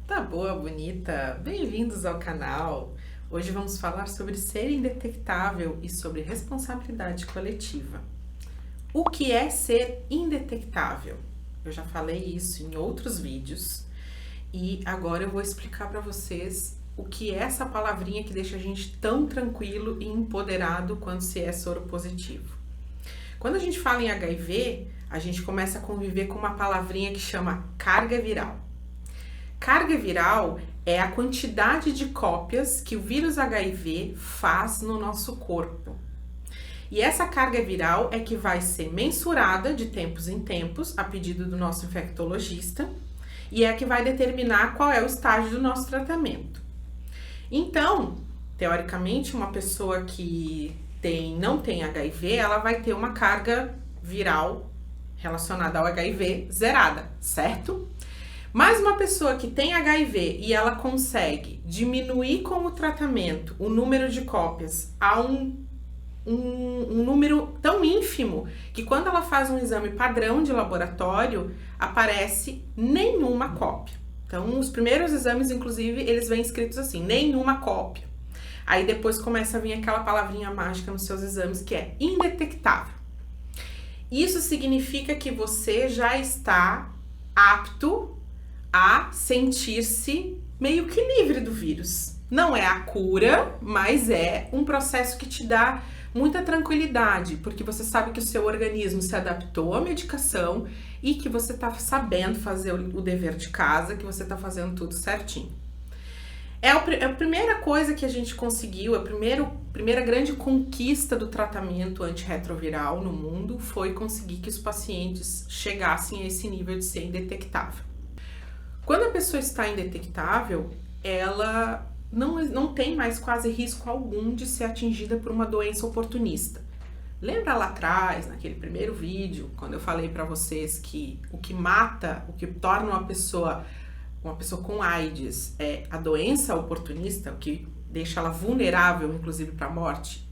Tá boa, bonita! Bem-vindos ao canal! Hoje vamos falar sobre ser indetectável e sobre responsabilidade coletiva. O que é ser indetectável? Eu já falei isso em outros vídeos e agora eu vou explicar para vocês o que é essa palavrinha que deixa a gente tão tranquilo e empoderado quando se é soropositivo. Quando a gente fala em HIV, a gente começa a conviver com uma palavrinha que chama carga viral. Carga viral é a quantidade de cópias que o vírus HIV faz no nosso corpo. E essa carga viral é que vai ser mensurada de tempos em tempos, a pedido do nosso infectologista, e é que vai determinar qual é o estágio do nosso tratamento. Então, teoricamente, uma pessoa que não tem HIV, ela vai ter uma carga viral relacionada ao HIV zerada, certo? Mas uma pessoa que tem HIV e ela consegue diminuir com o tratamento o número de cópias a um número tão ínfimo que quando ela faz um exame padrão de laboratório, aparece nenhuma cópia. Então, os primeiros exames, inclusive, eles vêm escritos assim, nenhuma cópia. Aí depois começa a vir aquela palavrinha mágica nos seus exames que é indetectável. Isso significa que você já está apto a sentir-se meio que livre do vírus. Não é a cura, mas é um processo que te dá muita tranquilidade, porque você sabe que o seu organismo se adaptou à medicação e que você está sabendo fazer o dever de casa, que você está fazendo tudo certinho. É a primeira coisa que a gente conseguiu, a primeira grande conquista do tratamento antirretroviral no mundo foi conseguir que os pacientes chegassem a esse nível de ser indetectável. Quando a pessoa está indetectável, ela não tem mais quase risco algum de ser atingida por uma doença oportunista. Lembra lá atrás, naquele primeiro vídeo, quando eu falei para vocês que o que mata, o que torna uma pessoa com AIDS é a doença oportunista, o que deixa ela vulnerável, inclusive, para a morte,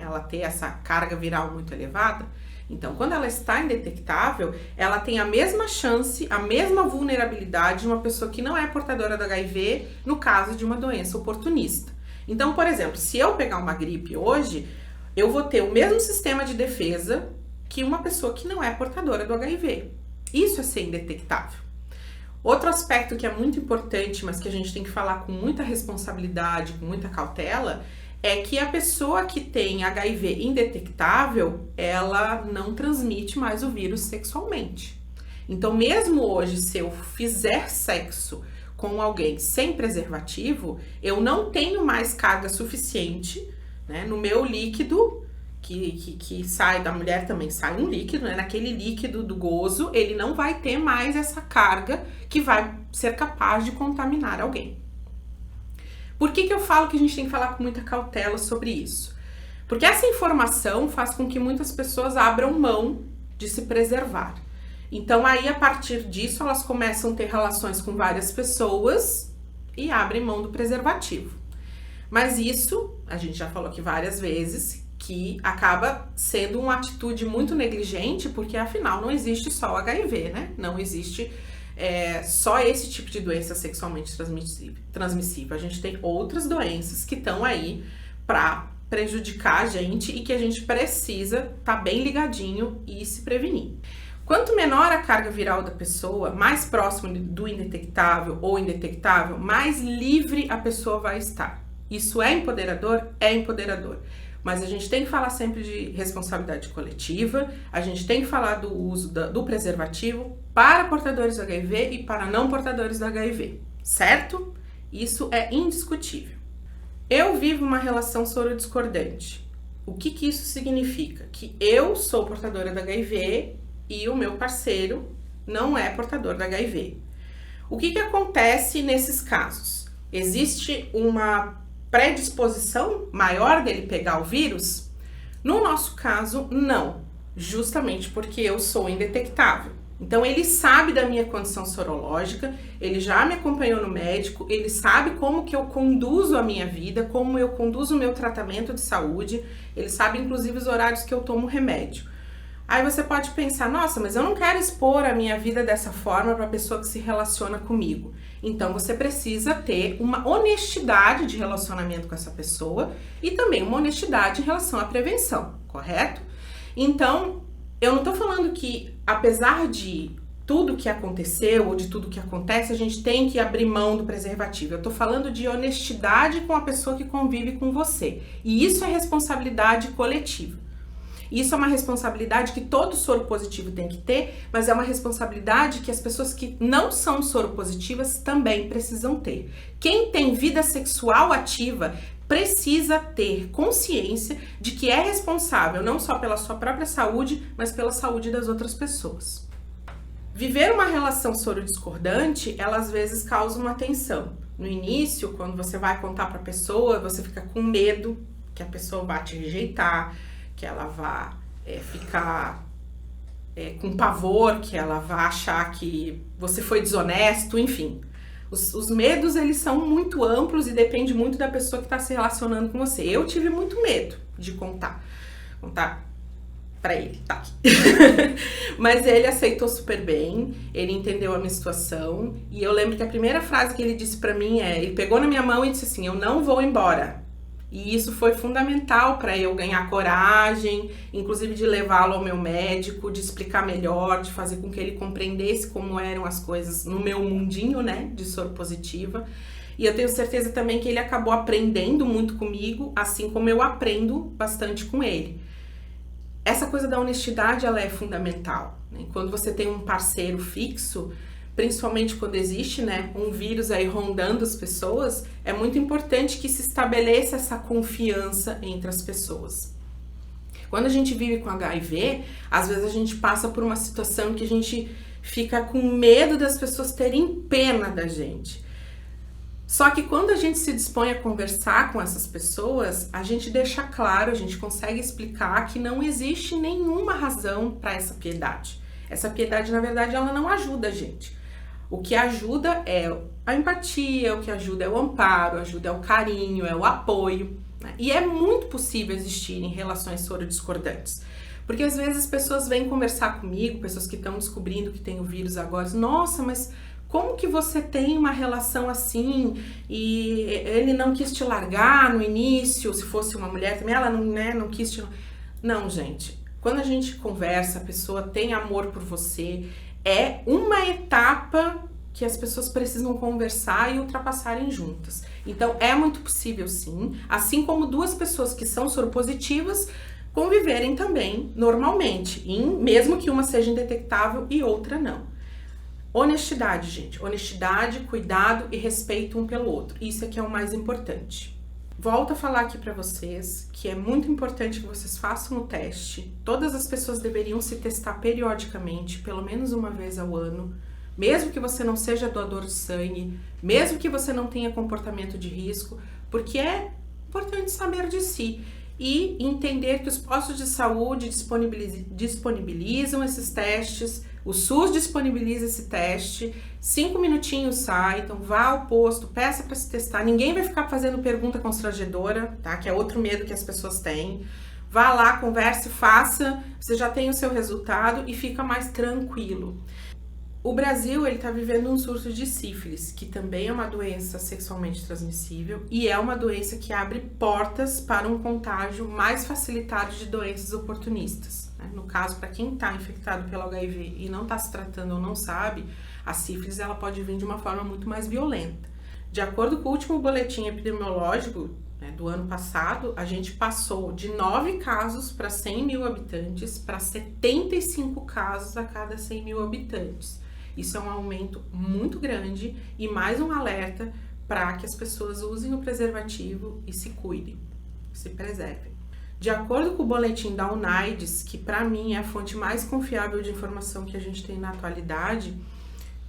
ela ter essa carga viral muito elevada? Então, quando ela está indetectável, ela tem a mesma chance, a mesma vulnerabilidade de uma pessoa que não é portadora do HIV no caso de uma doença oportunista. Então, por exemplo, se eu pegar uma gripe hoje, eu vou ter o mesmo sistema de defesa que uma pessoa que não é portadora do HIV. Isso é ser indetectável. Outro aspecto que é muito importante, mas que a gente tem que falar com muita responsabilidade, com muita cautela, é que a pessoa que tem HIV indetectável, ela não transmite mais o vírus sexualmente. Então, mesmo hoje, se eu fizer sexo com alguém sem preservativo, eu não tenho mais carga suficiente, no meu líquido, que sai da mulher também sai um líquido, naquele líquido do gozo, ele não vai ter mais essa carga que vai ser capaz de contaminar alguém. Por que eu falo que a gente tem que falar com muita cautela sobre isso? Porque essa informação faz com que muitas pessoas abram mão de se preservar. Então aí, a partir disso, elas começam a ter relações com várias pessoas e abrem mão do preservativo. Mas isso, a gente já falou aqui várias vezes, que acaba sendo uma atitude muito negligente, porque afinal não existe só o HIV, Não existe só esse tipo de doença sexualmente transmissível. A gente tem outras doenças que estão aí para prejudicar a gente e que a gente precisa estar bem ligadinho e se prevenir. Quanto menor a carga viral da pessoa, mais próximo do indetectável ou indetectável, mais livre a pessoa vai estar. Isso é empoderador? É empoderador. Mas a gente tem que falar sempre de responsabilidade coletiva, a gente tem que falar do uso do preservativo para portadores do HIV e para não portadores do HIV, certo? Isso é indiscutível. Eu vivo uma relação sorodiscordante. O que isso significa? Que eu sou portadora do HIV e o meu parceiro não é portador do HIV. O que acontece nesses casos? Existe uma predisposição maior dele pegar o vírus? No nosso caso, não. Justamente porque eu sou indetectável. Então, ele sabe da minha condição sorológica, ele já me acompanhou no médico, ele sabe como que eu conduzo a minha vida, como eu conduzo o meu tratamento de saúde, ele sabe, inclusive, os horários que eu tomo remédio. Aí você pode pensar, nossa, mas eu não quero expor a minha vida dessa forma para a pessoa que se relaciona comigo. Então você precisa ter uma honestidade de relacionamento com essa pessoa e também uma honestidade em relação à prevenção, correto? Então, eu não tô falando que, apesar de tudo que aconteceu ou de tudo que acontece, a gente tem que abrir mão do preservativo. Eu tô falando de honestidade com a pessoa que convive com você. E isso é responsabilidade coletiva. Isso é uma responsabilidade que todo soro positivo tem que ter, mas é uma responsabilidade que as pessoas que não são soropositivas também precisam ter. Quem tem vida sexual ativa precisa ter consciência de que é responsável não só pela sua própria saúde, mas pela saúde das outras pessoas. Viver uma relação soro-discordante, ela às vezes causa uma tensão. No início, quando você vai contar para a pessoa, você fica com medo que a pessoa vá te rejeitar, que ela vá ficar com pavor, que ela vá achar que você foi desonesto, enfim. Os medos, eles são muito amplos e depende muito da pessoa que está se relacionando com você. Eu tive muito medo de contar pra ele, tá aqui. Mas ele aceitou super bem, ele entendeu a minha situação, e eu lembro que a primeira frase que ele disse pra mim ele pegou na minha mão e disse assim, eu não vou embora. E isso foi fundamental para eu ganhar coragem, inclusive de levá-lo ao meu médico, de explicar melhor, de fazer com que ele compreendesse como eram as coisas no meu mundinho, né, de soropositiva. E eu tenho certeza também que ele acabou aprendendo muito comigo, assim como eu aprendo bastante com ele. Essa coisa da honestidade, ela é fundamental, né? Quando você tem um parceiro fixo, principalmente quando existe, né, um vírus aí rondando as pessoas, é muito importante que se estabeleça essa confiança entre as pessoas. Quando a gente vive com HIV, às vezes a gente passa por uma situação que a gente fica com medo das pessoas terem pena da gente. Só que quando a gente se dispõe a conversar com essas pessoas, a gente deixa claro, a gente consegue explicar que não existe nenhuma razão para essa piedade. Essa piedade, na verdade, ela não ajuda a gente. O que ajuda é a empatia, o que ajuda é o amparo, ajuda é o carinho, é o apoio, né? E é muito possível existir em relações sorodiscordantes. Porque às vezes as pessoas vêm conversar comigo, pessoas que estão descobrindo que tem o vírus agora, dizem, nossa, mas como que você tem uma relação assim e ele não quis te largar no início, se fosse uma mulher também, ela não quis te... Não, gente, quando a gente conversa, a pessoa tem amor por você, é uma etapa que as pessoas precisam conversar e ultrapassarem juntas. Então, é muito possível sim, assim como duas pessoas que são soropositivas conviverem também normalmente, mesmo que uma seja indetectável e outra não. Honestidade, gente. Honestidade, cuidado e respeito um pelo outro. Isso é que é o mais importante. Volto a falar aqui para vocês que é muito importante que vocês façam o teste. Todas as pessoas deveriam se testar periodicamente, pelo menos uma vez ao ano, mesmo que você não seja doador de sangue, mesmo que você não tenha comportamento de risco, porque é importante saber de si e entender que os postos de saúde disponibilizam esses testes, o SUS disponibiliza esse teste, 5 minutinhos sai, então vá ao posto, peça para se testar, ninguém vai ficar fazendo pergunta constrangedora, tá? Que é outro medo que as pessoas têm. Vá lá, converse, faça, você já tem o seu resultado e fica mais tranquilo. O Brasil, ele tá vivendo um surto de sífilis, que também é uma doença sexualmente transmissível e é uma doença que abre portas para um contágio mais facilitado de doenças oportunistas. No caso, para quem está infectado pelo HIV e não está se tratando ou não sabe, a sífilis ela pode vir de uma forma muito mais violenta. De acordo com o último boletim epidemiológico, né, do ano passado, a gente passou de 9 casos para 100 mil habitantes para 75 casos a cada 100 mil habitantes. Isso é um aumento muito grande e mais um alerta para que as pessoas usem o preservativo e se cuidem, se preservem. De acordo com o boletim da UNAIDS, que para mim é a fonte mais confiável de informação que a gente tem na atualidade,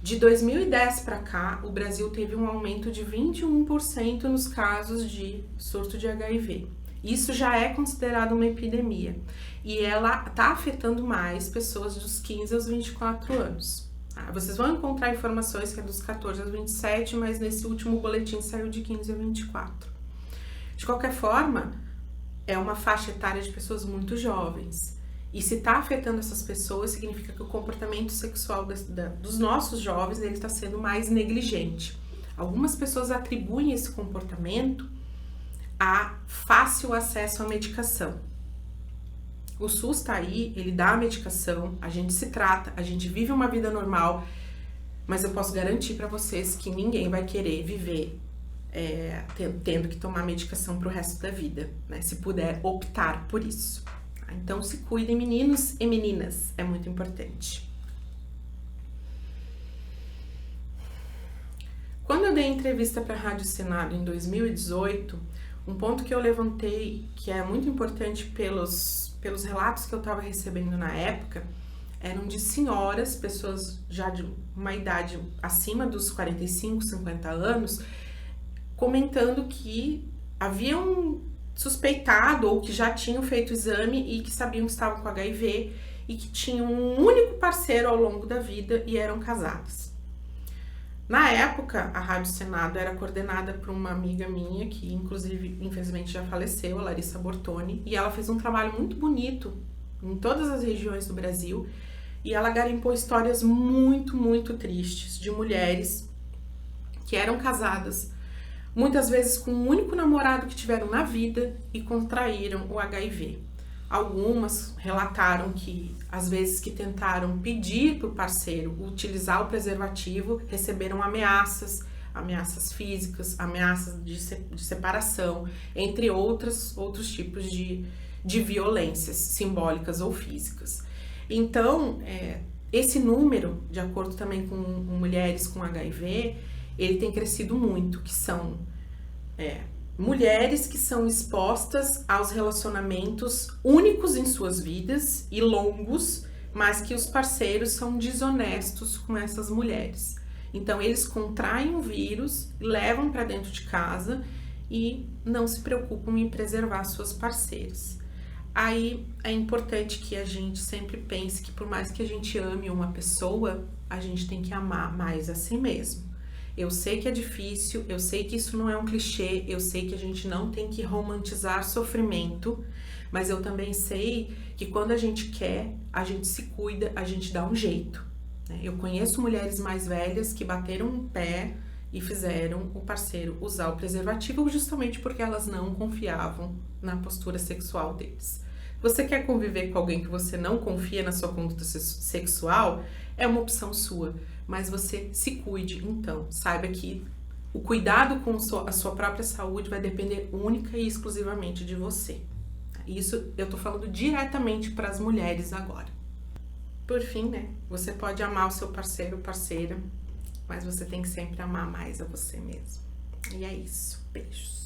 de 2010 para cá, o Brasil teve um aumento de 21% nos casos de surto de HIV. Isso já é considerado uma epidemia e ela está afetando mais pessoas dos 15 aos 24 anos. Vocês vão encontrar informações que é dos 14 aos 27, mas nesse último boletim saiu de 15 a 24. De qualquer forma, é uma faixa etária de pessoas muito jovens. E se está afetando essas pessoas, significa que o comportamento sexual dos nossos jovens está sendo mais negligente. Algumas pessoas atribuem esse comportamento a fácil acesso à medicação. O SUS está aí, ele dá a medicação, a gente se trata, a gente vive uma vida normal, mas eu posso garantir para vocês que ninguém vai querer viver tendo que tomar medicação para o resto da vida, né? Se puder optar por isso. Então, se cuidem, meninos e meninas, é muito importante. Quando eu dei entrevista para a Rádio Senado em 2018, um ponto que eu levantei, que é muito importante pelos relatos que eu estava recebendo na época, eram de senhoras, pessoas já de uma idade acima dos 45, 50 anos, comentando que haviam suspeitado ou que já tinham feito exame e que sabiam que estavam com HIV e que tinham um único parceiro ao longo da vida e eram casadas. Na época, a Rádio Senado era coordenada por uma amiga minha, que inclusive, infelizmente, já faleceu, a Larissa Bortoni, e ela fez um trabalho muito bonito em todas as regiões do Brasil, e ela garimpou histórias muito, muito tristes de mulheres que eram casadas, muitas vezes com o único namorado que tiveram na vida e contraíram o HIV. Algumas relataram que, às vezes que tentaram pedir para o parceiro utilizar o preservativo, receberam ameaças físicas, ameaças de separação, entre outros tipos de violências simbólicas ou físicas. Então, esse número, de acordo também com mulheres com HIV, ele tem crescido muito, que são mulheres que são expostas aos relacionamentos únicos em suas vidas e longos, mas que os parceiros são desonestos com essas mulheres. Então, eles contraem o vírus, levam para dentro de casa e não se preocupam em preservar suas parceiras. Aí é importante que a gente sempre pense que por mais que a gente ame uma pessoa, a gente tem que amar mais a si mesmo. Eu sei que é difícil, eu sei que isso não é um clichê, eu sei que a gente não tem que romantizar sofrimento, mas eu também sei que quando a gente quer, a gente se cuida, a gente dá um jeito, né? Eu conheço mulheres mais velhas que bateram um pé e fizeram o parceiro usar o preservativo justamente porque elas não confiavam na postura sexual deles. Você quer conviver com alguém que você não confia na sua conduta sexual? É uma opção sua, mas você se cuide, então. Saiba que o cuidado com a sua própria saúde vai depender única e exclusivamente de você. Isso eu tô falando diretamente para as mulheres agora. Por fim, né? Você pode amar o seu parceiro ou parceira, mas você tem que sempre amar mais a você mesmo. E é isso. Beijos.